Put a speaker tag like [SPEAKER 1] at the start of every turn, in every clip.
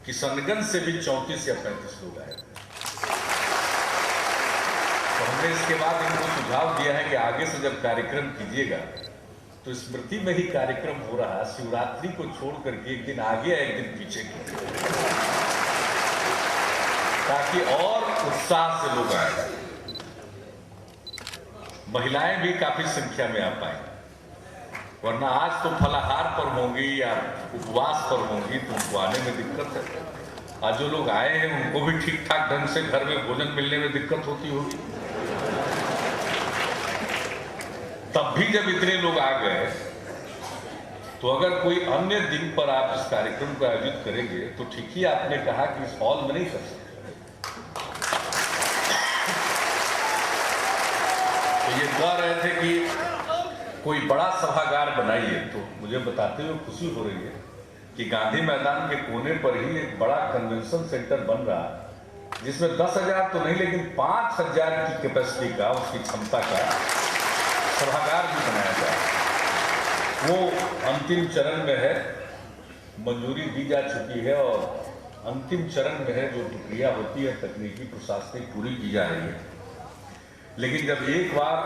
[SPEAKER 1] किशनगंज से भी 34 या 35 लोग आए। तो हमने इसके बाद इनको सुझाव दिया है कि आगे से जब कार्यक्रम कीजिएगा तो स्मृति में ही कार्यक्रम हो रहा, शिवरात्रि को छोड़ करके एक दिन आगे एक दिन पीछे कीजिए, ताकि और उत्साह से लोग आए। महिलाएं भी काफी संख्या में आ पाए, वरना आज तो फलाहार पर होंगी या उपवास पर होंगी तो उनको आने में दिक्कत है। आज जो लोग आए हैं उनको भी ठीक ठाक ढंग से घर में भोजन मिलने में दिक्कत होती होगी। तब भी जब इतने लोग आ गए तो अगर कोई अन्य दिन पर आप इस कार्यक्रम को आयोजित करेंगे तो ठीक ही आपने कहा कि इस हॉल में नहीं कर सकते। तो ये कह रहे थे कि कोई बड़ा सभागार बनाइए, तो मुझे बताते हुए खुशी हो रही है कि गांधी मैदान के कोने पर ही एक बड़ा कन्वेंशन सेंटर बन रहा है, जिसमें 10,000 तो नहीं लेकिन 5,000 की कैपेसिटी का, उसकी क्षमता का सभागार भी बनाया जाए। वो अंतिम चरण में है, मंजूरी दी जा चुकी है और अंतिम चरण में है। जो प्रक्रिया होती है तकनीकी प्रशासनिक पूरी की जा रही है, लेकिन जब एक बार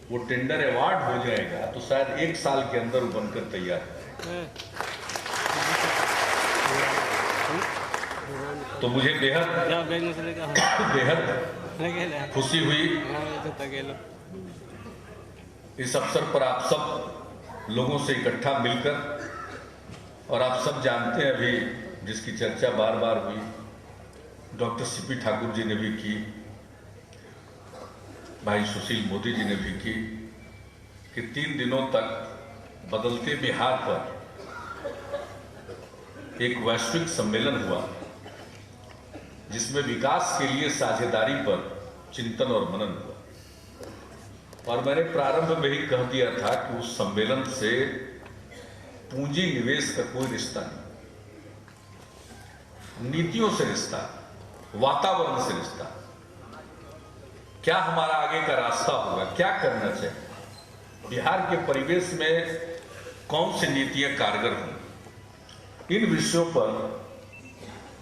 [SPEAKER 1] वो टेंडर अवार्ड हो जाएगा तो शायद 1 साल के अंदर वो बनकर तैयार है। तो मुझे बेहद खुशी हुई इस अवसर पर आप सब लोगों से इकट्ठा मिलकर। और आप सब जानते हैं अभी जिसकी चर्चा बार बार हुई, डॉक्टर सीपी ठाकुर जी ने भी की, भाई सुशील मोदी जी ने भी की, कि 3 दिनों तक बदलते बिहार पर एक वैश्विक सम्मेलन हुआ, जिसमें विकास के लिए साझेदारी पर चिंतन और मनन हुआ। और मैंने प्रारंभ में ही कह दिया था कि उस सम्मेलन से पूंजी निवेश का कोई रिश्ता नहीं, नीतियों से रिश्ता, वातावरण से रिश्ता, क्या हमारा आगे का रास्ता होगा, क्या करना चाहिए, बिहार के परिवेश में कौन सी नीतियां कारगर होंगी, इन विषयों पर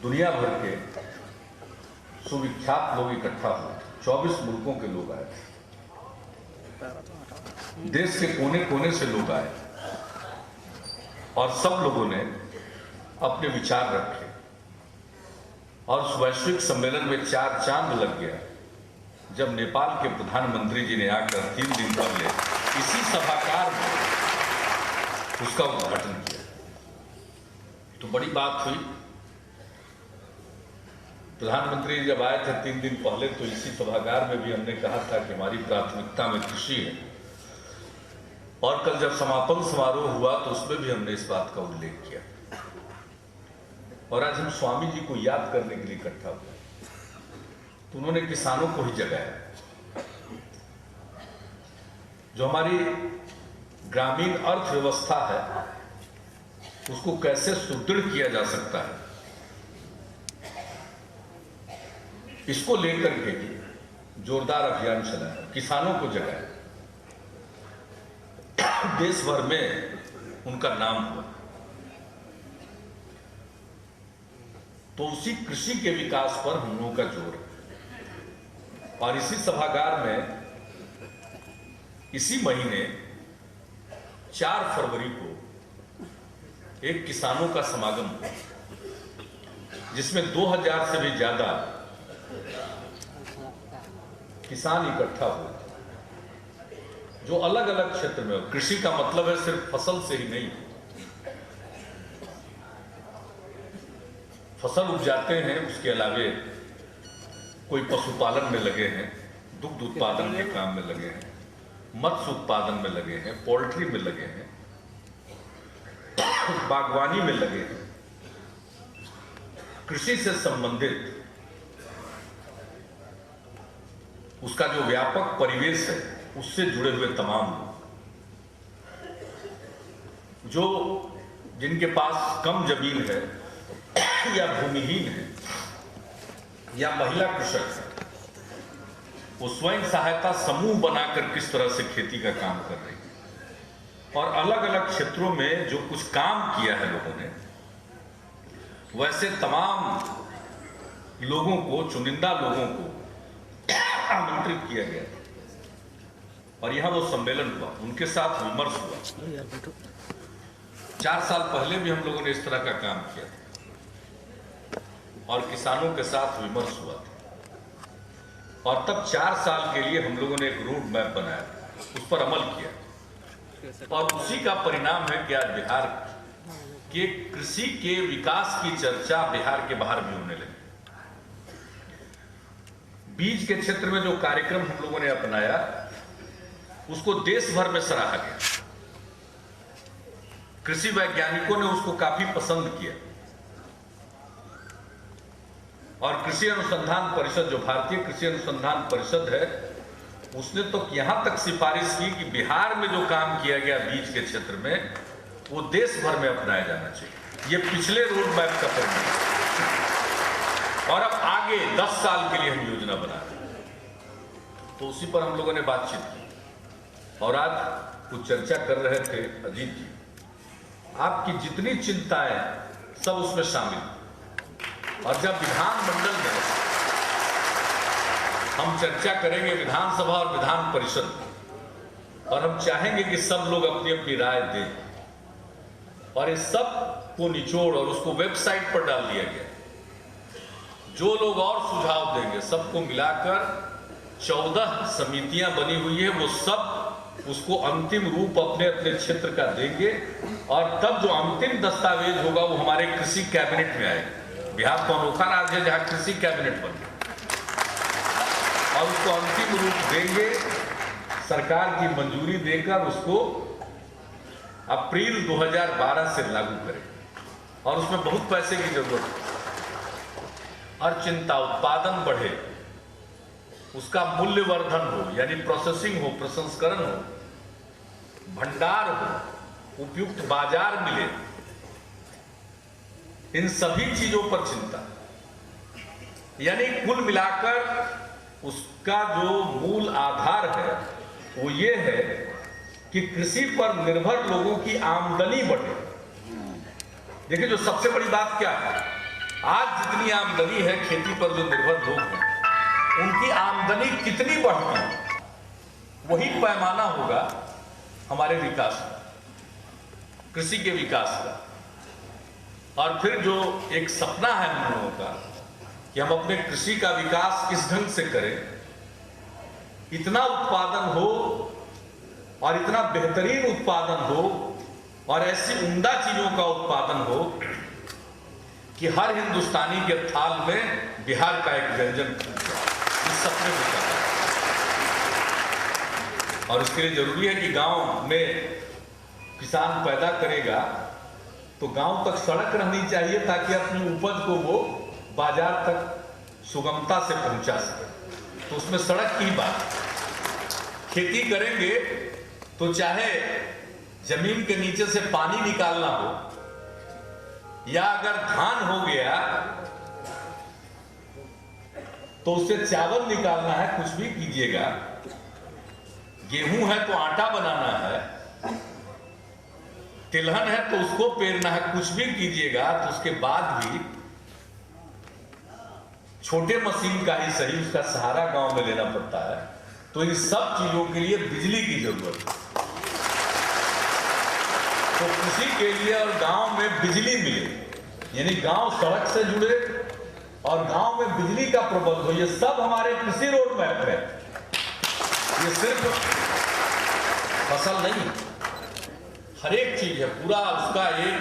[SPEAKER 1] दुनिया भर के सुविख्यात लोग इकट्ठा हुए। 24 मुल्कों के लोग आए, देश के कोने कोने से लोग आए और सब लोगों ने अपने विचार रखे और उस वैश्विक सम्मेलन में 4 चांद लग गया जब नेपाल के प्रधानमंत्री जी ने आकर 3 दिन पहले इसी सभागार में उसका उद्घाटन किया। तो बड़ी बात हुई। प्रधानमंत्री जब आए थे 3 दिन पहले तो इसी सभागार में भी हमने कहा था कि हमारी प्राथमिकता में कृषि है, और कल जब समापन समारोह हुआ तो उसमें भी हमने इस बात का उल्लेख किया। और आज हम स्वामी जी को याद करने के लिए इकट्ठा हुए तो उन्होंने किसानों को ही जगाया। जो हमारी ग्रामीण अर्थव्यवस्था है उसको कैसे सुदृढ़ किया जा सकता है, इसको लेकर के जोरदार अभियान चलाया, किसानों को जगाया, देश भर में उनका नाम हुआ। तो उसी कृषि के विकास पर हम लोगों का जोर है। और इसी सभागार में इसी महीने 4 फरवरी को एक किसानों का समागम हुआ, जिसमें 2000 से भी ज्यादा किसान इकट्ठा हुए, जो अलग अलग क्षेत्र में, कृषि का मतलब है सिर्फ फसल से ही नहीं, फसल उपजाते हैं, उसके अलावे कोई पशुपालन में लगे हैं, दुग्ध उत्पादन के काम में लगे हैं, मत्स्य उत्पादन में लगे हैं, पोल्ट्री में लगे हैं, बागवानी में लगे हैं, कृषि से संबंधित उसका जो व्यापक परिवेश है उससे जुड़े हुए तमाम जो जिनके पास कम जमीन है या भूमिहीन है या महिला कृषक है, वो स्वयं सहायता समूह बनाकर किस तरह से खेती का काम कर रही है और अलग अलग क्षेत्रों में जो कुछ काम किया है लोगों ने वैसे तमाम लोगों को, चुनिंदा लोगों को आमंत्रित किया गया और यहाँ वो सम्मेलन हुआ, उनके साथ विमर्श हुआ। 4 साल पहले भी हम लोगों ने इस तरह का काम किया था और किसानों के साथ विमर्श हुआ था और तब 4 साल के लिए हम लोगों ने एक रोड मैप बनाया, उस पर अमल किया और उसी का परिणाम है कि आज बिहार के कृषि के विकास की चर्चा बिहार के बाहर भी होने लगी। बीज के क्षेत्र में जो कार्यक्रम हम लोगों ने अपनाया उसको देश भर में सराहा गया, कृषि वैज्ञानिकों ने उसको काफी पसंद किया और कृषि अनुसंधान परिषद, जो भारतीय कृषि अनुसंधान परिषद है, उसने तो यहां तक सिफारिश की कि बिहार में जो काम किया गया बीज के क्षेत्र में वो देश भर में अपनाया जाना चाहिए। ये पिछले रोड मैप का परिणाम और अब आगे 10 साल के लिए हम योजना बना रहे हैं, तो उसी पर हम लोगों ने बातचीत की और आज कुछ चर्चा कर रहे थे अजीत जी, आपकी जितनी चिंताएं सब उसमें शामिल। और जब विधानमंडल में हम चर्चा करेंगे, विधानसभा और विधान परिषद, और हम चाहेंगे कि सब लोग अपनी अपनी राय दें और इस सब को निचोड़ और उसको वेबसाइट पर डाल दिया गया। जो लोग और सुझाव देंगे सबको मिलाकर 14 समितियां बनी हुई है, वो सब उसको अंतिम रूप अपने अपने क्षेत्र का देंगे और तब जो अंतिम दस्तावेज होगा वो हमारे कृषि कैबिनेट में आएगा। बिहार तो अनोखा राज्य है जहां कृषि कैबिनेट बन और उसको अंतिम रूप देंगे, सरकार की मंजूरी देकर उसको अप्रैल 2012 से लागू करें और उसमें बहुत पैसे की जरूरत है और चिंता उत्पादन बढ़े, उसका मूल्यवर्धन हो, यानी प्रोसेसिंग हो, प्रसंस्करण हो, भंडार हो, उपयुक्त बाजार मिले, इन सभी चीजों पर चिंता। यानी कुल मिलाकर उसका जो मूल आधार है वो ये है कि कृषि पर निर्भर लोगों की आमदनी बढ़े। देखिए जो सबसे बड़ी बात क्या है, आज जितनी आमदनी है खेती पर जो निर्भर लोग हैं उनकी आमदनी कितनी बढ़ती है, वही पैमाना होगा हमारे विकास का, कृषि के विकास का। और फिर जो एक सपना है हम लोगों का कि हम अपने कृषि का विकास किस ढंग से करें, इतना उत्पादन हो और इतना बेहतरीन उत्पादन हो और ऐसी उम्दा चीजों का उत्पादन हो कि हर हिंदुस्तानी के थाल में बिहार का एक व्यंजन इस सपने में है। और इसके लिए जरूरी है कि गांव में किसान पैदा करेगा तो गांव तक सड़क रहनी चाहिए ताकि अपनी उपज को वो बाजार तक सुगमता से पहुंचा सके। तो उसमें सड़क की बात, खेती करेंगे तो चाहे जमीन के नीचे से पानी निकालना हो या अगर धान हो गया तो उससे चावल निकालना है, कुछ भी कीजिएगा, गेहूं है तो आटा बनाना है, तिलहन है तो उसको पेरना है, कुछ भी कीजिएगा तो उसके बाद भी छोटे मशीन का ही सही उसका सहारा गांव में लेना पड़ता है। तो इन सब चीजों के लिए बिजली की जरूरत है। तो कृषि के लिए और गांव में बिजली मिले, यानी गांव सड़क से जुड़े और गांव में बिजली का प्रबंध हो, ये सब हमारे कृषि रोड मैप है। ये सिर्फ फसल नहीं, हर एक चीज है, पूरा उसका एक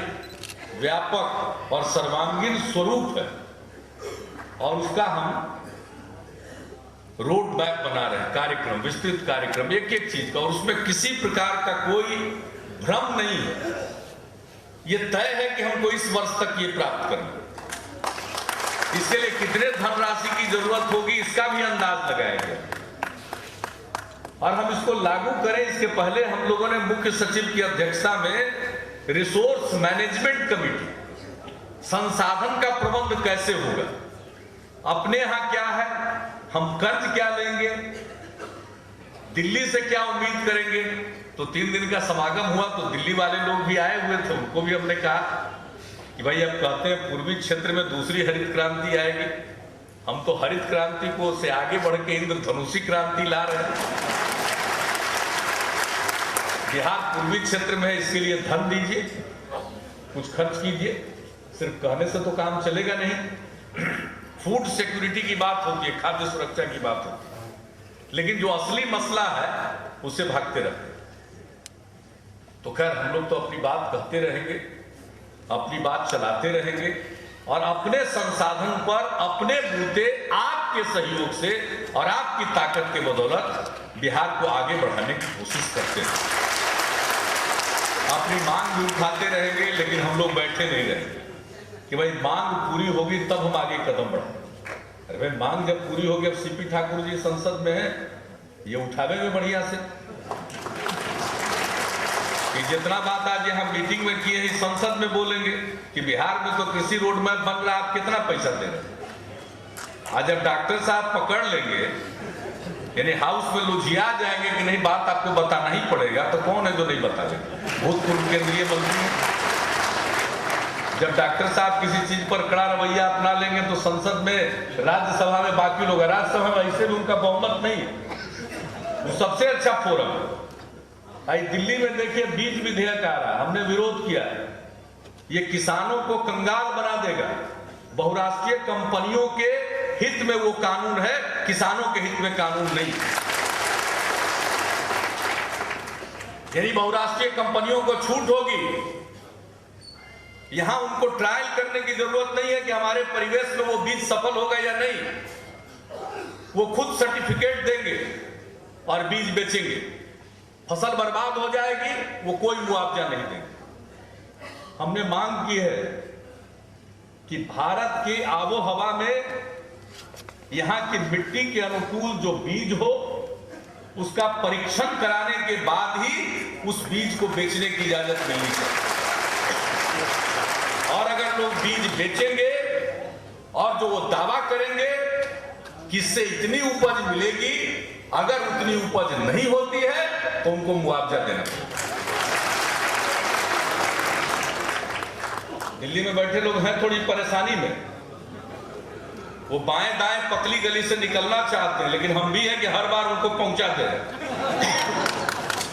[SPEAKER 1] व्यापक और सर्वांगीण स्वरूप है और उसका हम रोड मैप बना रहे हैं, कार्यक्रम, विस्तृत कार्यक्रम, एक एक चीज का, और उसमें किसी प्रकार का कोई भ्रम नहीं है। ये तय है कि हमको इस वर्ष तक ये प्राप्त करना, इसके लिए कितने धनराशि की जरूरत होगी इसका भी अंदाज लगाया गया और हम इसको लागू करें इसके पहले हम लोगों ने मुख्य सचिव की अध्यक्षता में रिसोर्स मैनेजमेंट कमेटी, संसाधन का प्रबंध कैसे होगा, अपने यहां क्या है, हम कर्ज क्या लेंगे, दिल्ली से क्या उम्मीद करेंगे। तो 3 दिन का समागम हुआ तो दिल्ली वाले लोग भी आए हुए थे, उनको भी हमने कहा कि कि भाई अब कहते हैं पूर्वी क्षेत्र में दूसरी हरित क्रांति आएगी, हम तो हरित क्रांति को से आगे बढ़ के इंद्रधनुषी क्रांति ला रहे हैं। बिहार पूर्वी क्षेत्र में है, इसके लिए धन दीजिए, कुछ खर्च कीजिए। सिर्फ कहने से तो काम चलेगा नहीं। फूड सिक्योरिटी की बात होती है, खाद्य सुरक्षा की बात होती है, लेकिन जो असली मसला है उससे भागते रहते हैं। तो खैर हम लोग तो अपनी बात कहते रहेंगे, अपनी बात चलाते रहेंगे और अपने संसाधन पर अपने बूते आपके सहयोग से और आपकी ताकत के बदौलत बिहार को आगे बढ़ाने की कोशिश करते हैं। अपनी मांग भी उठाते रहेंगे, लेकिन हम लोग बैठे नहीं रहेंगे कि भाई मांग पूरी होगी तब हम आगे कदम बढ़ाएंगे। अरे भाई मांग जब पूरी होगी, अब सीपी ठाकुर जी संसद में है, ये उठावेंगे बढ़िया से कि जितना बात आज यहाँ मीटिंग में किए हैं संसद में बोलेंगे कि बिहार में तो कृषि रोड मैप बन रहा है, आप कितना पैसा दे रहे हैं। आज जब डॉक्टर साहब पकड़ लेंगे, यानी हाउस में लुझिया जाएंगे कि नहीं बात आपको बताना ही पड़ेगा, तो कौन है जो नहीं बताएगा? भूतपूर्व केंद्रीय मंत्री। जब डॉक्टर साहब किसी चीज पर कड़ा रवैया अपना लेंगे तो संसद में, राज्यसभा में बाकी लोग, राज्यसभा में ऐसे भी उनका बहुमत नहीं है, वो सबसे अच्छा फोरम है। आई दिल्ली में देखिए बीज विधेयक आ रहा है, हमने विरोध किया है, ये किसानों को कंगाल बना देगा। बहुराष्ट्रीय कंपनियों के हित में वो कानून है, किसानों के हित में कानून नहीं। यानी बहुराष्ट्रीय कंपनियों को छूट होगी, यहां उनको ट्रायल करने की जरूरत नहीं है कि हमारे परिवेश में वो बीज सफल होगा या नहीं। वो खुद सर्टिफिकेट देंगे और बीज बेचेंगे, फसल बर्बाद हो जाएगी, वो कोई मुआवजा नहीं देंगे। हमने मांग की है कि भारत की आबो हवा में यहां की मिट्टी के अनुकूल जो बीज हो, उसका परीक्षण कराने के बाद ही उस बीज को बेचने की इजाजत मिलनी चाहिए। और अगर लोग बीज बेचेंगे और जो वो दावा करेंगे कि इससे इतनी उपज मिलेगी, अगर उतनी उपज नहीं होती है तो उनको मुआवजा देना पड़ेगा। दिल्ली में बैठे लोग हैं थोड़ी परेशानी में, वो बाएं दाएं पतली गली से निकलना चाहते हैं, लेकिन हम भी हैं कि हर बार उनको पहुंचाते हैं।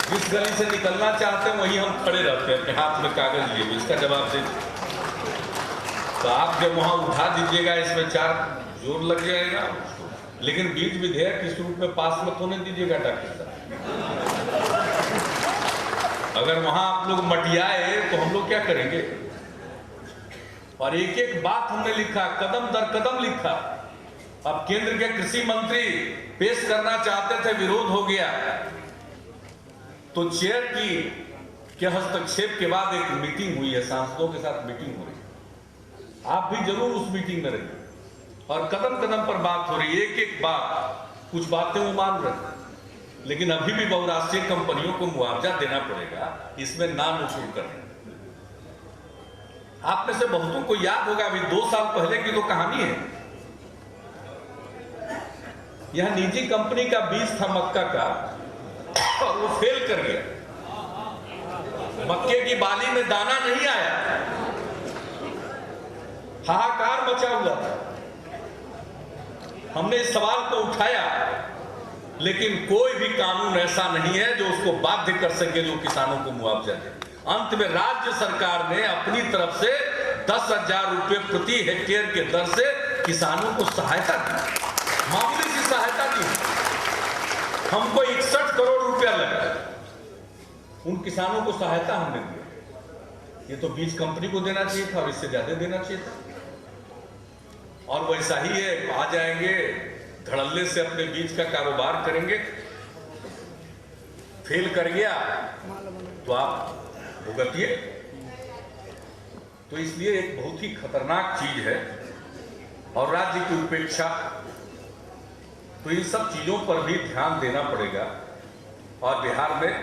[SPEAKER 1] जिस गली से निकलना चाहते हैं वहीं हम खड़े रहते हैं, हाथ में कागज लिए, इसका जवाब दे। तो आप जब वहां उठा दीजिएगा, इसमें 4 जोर लग जाएगा, लेकिन बीज विधेयक इस रूप में पास मत होने दीजिएगा डॉक्टर साहब। अगर वहां आप लोग मटियाए तो हम लोग क्या करेंगे? और एक एक बात हमने लिखा, कदम दर कदम लिखा। अब केंद्र के कृषि मंत्री पेश करना चाहते थे, विरोध हो गया, तो चेयर के हस्तक्षेप के बाद एक मीटिंग हुई है, सांसदों के साथ मीटिंग हो रही है। आप भी जरूर उस मीटिंग में रहिए और कदम कदम पर बात हो रही है, एक एक बात, कुछ बातें वो मान रहे, लेकिन अभी भी बहुराष्ट्रीय कंपनियों को मुआवजा देना पड़ेगा, इसमें नाम वसूल कर रहे हैं। आप में से बहुतों को याद होगा, अभी 2 साल पहले की तो कहानी है। यह निजी कंपनी का बीज था मक्का का, और वो फेल कर गया। मक्के की बाली में दाना नहीं आया, हाहाकार मचा हुआ था। हमने इस सवाल को उठाया, लेकिन कोई भी कानून ऐसा नहीं है जो उसको बाध्य कर सके जो किसानों को मुआवजा दे। अंत में राज्य सरकार ने अपनी तरफ से 10,000 रुपए प्रति हेक्टेयर के दर से किसानों को सहायता दी, मामूली सी सहायता दी। हमको 61 करोड़ रुपया लगा, उन किसानों को सहायता हमने दी। ये तो बीज कंपनी को देना चाहिए था और इससे ज्यादा देना चाहिए था। और वैसा ही है, आ जाएंगे धड़ल्ले से अपने बीज का कारोबार करेंगे, फेल कर गया तो आप भुगतिए। तो इसलिए एक बहुत ही खतरनाक चीज है, और राज्य की उपेक्षा, तो इन सब चीजों पर भी ध्यान देना पड़ेगा। और बिहार में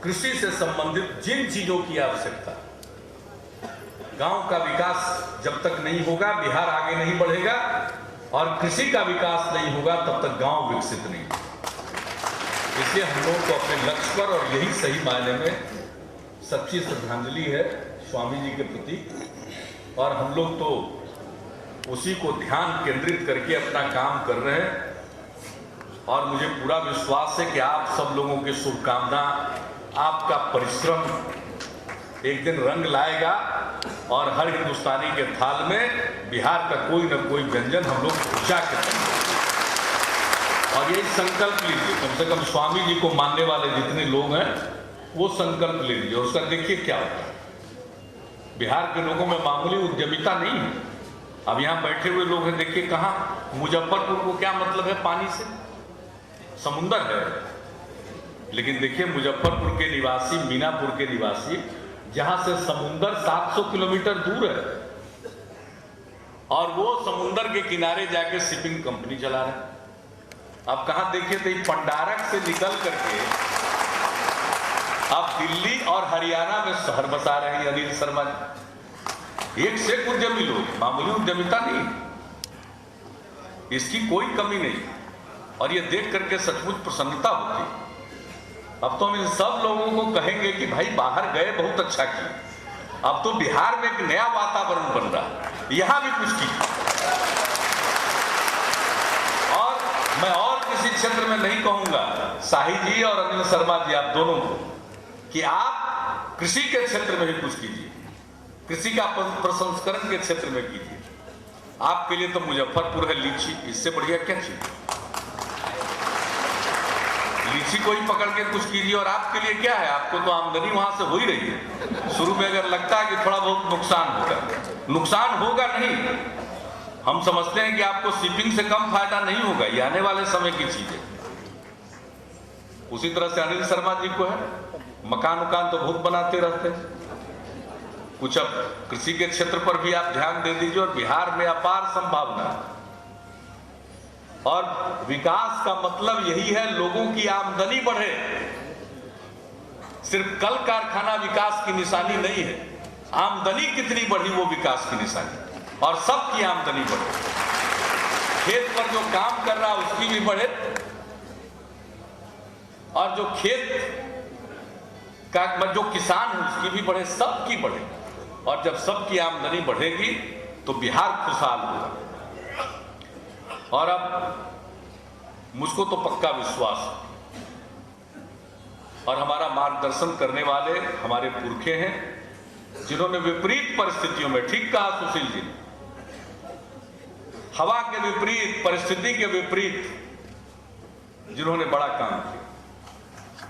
[SPEAKER 1] कृषि से संबंधित जिन चीजों की आवश्यकता, गांव का विकास जब तक नहीं होगा बिहार आगे नहीं बढ़ेगा, और कृषि का विकास नहीं होगा तब तक गांव विकसित नहीं होगा। इसलिए हम लोगों को अपने लक्ष्य पर, और यही सही मायने में सच्ची श्रद्धांजलि है स्वामी जी के प्रति, और हम लोग तो उसी को ध्यान केंद्रित करके अपना काम कर रहे हैं। और मुझे पूरा विश्वास है कि आप सब लोगों की शुभकामना, आपका परिश्रम एक दिन रंग लाएगा और हर हिंदुस्तानी के थाल में बिहार का कोई न कोई व्यंजन हम लोग पहुंचा के देंगे। और ये संकल्प लीजिए, कम से कम स्वामी जी को मानने वाले जितने लोग हैं वो संकल्प ले लीजिए। उसका देखिए क्या होता है। बिहार के लोगों में मामूली उद्यमिता नहीं है। अब यहाँ बैठे हुए लोग हैं, देखिए कहाँ, मुजफ्फरपुर को क्या मतलब है पानी से, समुंदर है। लेकिन देखिए मुजफ्फरपुर के निवासी, मीनापुर के निवासी, जहां से समुंदर 700 किलोमीटर दूर है, और वो समुंदर के किनारे जाके शिपिंग कंपनी चला रहे हैं। अब कहां देखिए तो पंडारक से निकल करके अब दिल्ली और हरियाणा में शहर बसा रहे हैं अनिल शर्मा जी। एक से एक उद्यमी लोग, मामूली उद्यमिता नहीं, इसकी कोई कमी नहीं। और ये देख करके सचमुच प्रसन्नता होती। अब तो हम इन सब लोगों को कहेंगे कि भाई बाहर गए, बहुत अच्छा किया। अब तो बिहार में एक नया वातावरण बन रहा है, यहां भी कुछ कीजिए। और मैं और किसी क्षेत्र में नहीं कहूंगा, शाही जी और अनिल शर्मा जी, आप दोनों को, कि आप कृषि के क्षेत्र में ही कुछ कीजिए, कृषि का प्रसंस्करण के क्षेत्र में कीजिए। आपके लिए तो मुजफ्फरपुर है लीची, इससे बढ़िया क्या चीज। लीची को ही पकड़ के कुछ कीजिए। और आपके लिए क्या है, आपको तो आमदनी वहां से हो ही रही है। शुरू में अगर लगता है कि थोड़ा बहुत नुकसान होगा, नुकसान होगा नहीं। हम समझते हैं कि आपको शिपिंग से कम फायदा नहीं होगा, ये आने वाले समय की चीज है। उसी तरह से अनिल शर्मा जी को है, मकान उकान तो बहुत बनाते रहते हैं। कुछ अब कृषि के क्षेत्र पर भी आप ध्यान दे दीजिए। और बिहार में अपार संभावना है। और विकास का मतलब यही है, लोगों की आमदनी बढ़े। सिर्फ कल कारखाना विकास की निशानी नहीं है, आमदनी कितनी बढ़ी वो विकास की निशानी। और सबकी आमदनी बढ़े, खेत पर जो काम कर रहा है उसकी भी बढ़े, और जो खेत का जो किसान है उसकी भी बढ़े, सबकी बढ़े। और जब सबकी आमदनी बढ़ेगी तो बिहार खुशहाल होगा। और अब मुझको तो पक्का विश्वास है, और हमारा मार्गदर्शन करने वाले हमारे पुरखे हैं, जिन्होंने विपरीत परिस्थितियों में, ठीक कहा सुशील जी, हवा के विपरीत, परिस्थिति के विपरीत जिन्होंने बड़ा काम किया।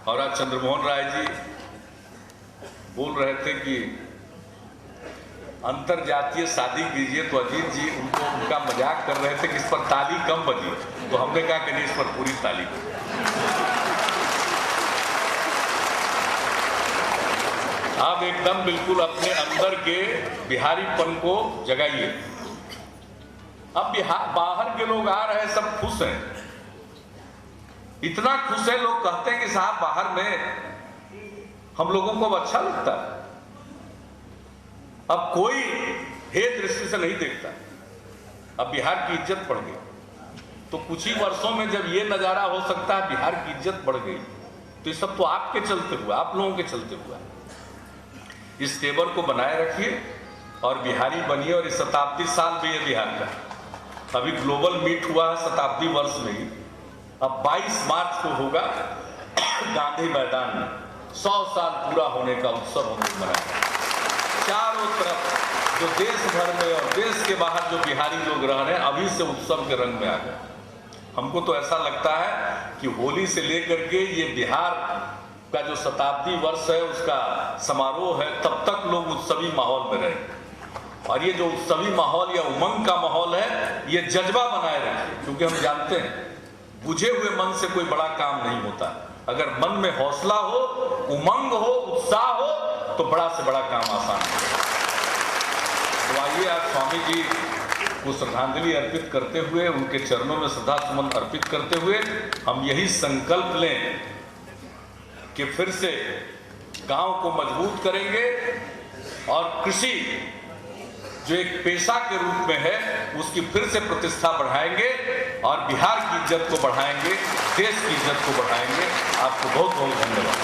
[SPEAKER 1] और आज चंद्रमोहन राय जी बोल रहे थे कि अंतर जातीय शादी कीजिए, तो अजीत जी उनका मजाक कर रहे थे कि इस पर ताली कम बजी, तो हमने कहा कि नहीं, इस पर पूरी ताली बजी। आप एकदम बिल्कुल अपने अंदर के बिहारीपन को जगाइए। अब बाहर के लोग आ रहे हैं, सब खुश हैं, इतना खुश है, लोग कहते हैं कि साहब बाहर में हम लोगों को अच्छा लगता है। अब कोई हेय दृष्टि से नहीं देखता। अब बिहार की इज्जत बढ़ गई। तो कुछ ही वर्षों में जब ये नजारा हो सकता है, बिहार की इज्जत बढ़ गई, तो ये सब तो आपके चलते हुआ, आप लोगों के चलते हुआ। इस तेवर को बनाए रखिए और बिहारी बनिए। और इस शताब्दी साल भी है बिहार का, अभी ग्लोबल मीट हुआ है शताब्दी वर्ष में ही। अब 22 मार्च को होगा गांधी मैदान में 100 साल पूरा होने का उत्सव हम लोग मनाएंगे। चारों तरफ जो देश भर में और देश के बाहर जो बिहारी लोग रह रहे हैं, अभी से उत्सव के रंग में आ गए। हमको तो ऐसा लगता है कि होली से लेकर के ये बिहार का जो शताब्दी वर्ष है उसका समारोह है, तब तक लोग उत्सवी माहौल में रहे। और ये जो उत्सवी माहौल या उमंग का माहौल है, ये जज्बा बनाए रखिए। क्योंकि हम जानते हैं बुझे हुए मन से कोई बड़ा काम नहीं होता। अगर मन में हौसला हो, उमंग हो, उत्साह हो, तो बड़ा से बड़ा काम आसान है। तो आइए आज स्वामी जी को श्रद्धांजलि अर्पित करते हुए, उनके चरणों में श्रद्धा सुमन अर्पित करते हुए हम यही संकल्प लें कि फिर से गांव को मजबूत करेंगे और कृषि जो एक पेशा के रूप में है उसकी फिर से प्रतिष्ठा बढ़ाएंगे और बिहार की इज्जत को बढ़ाएंगे, देश की इज्जत को बढ़ाएंगे। आपको बहुत बहुत धन्यवाद।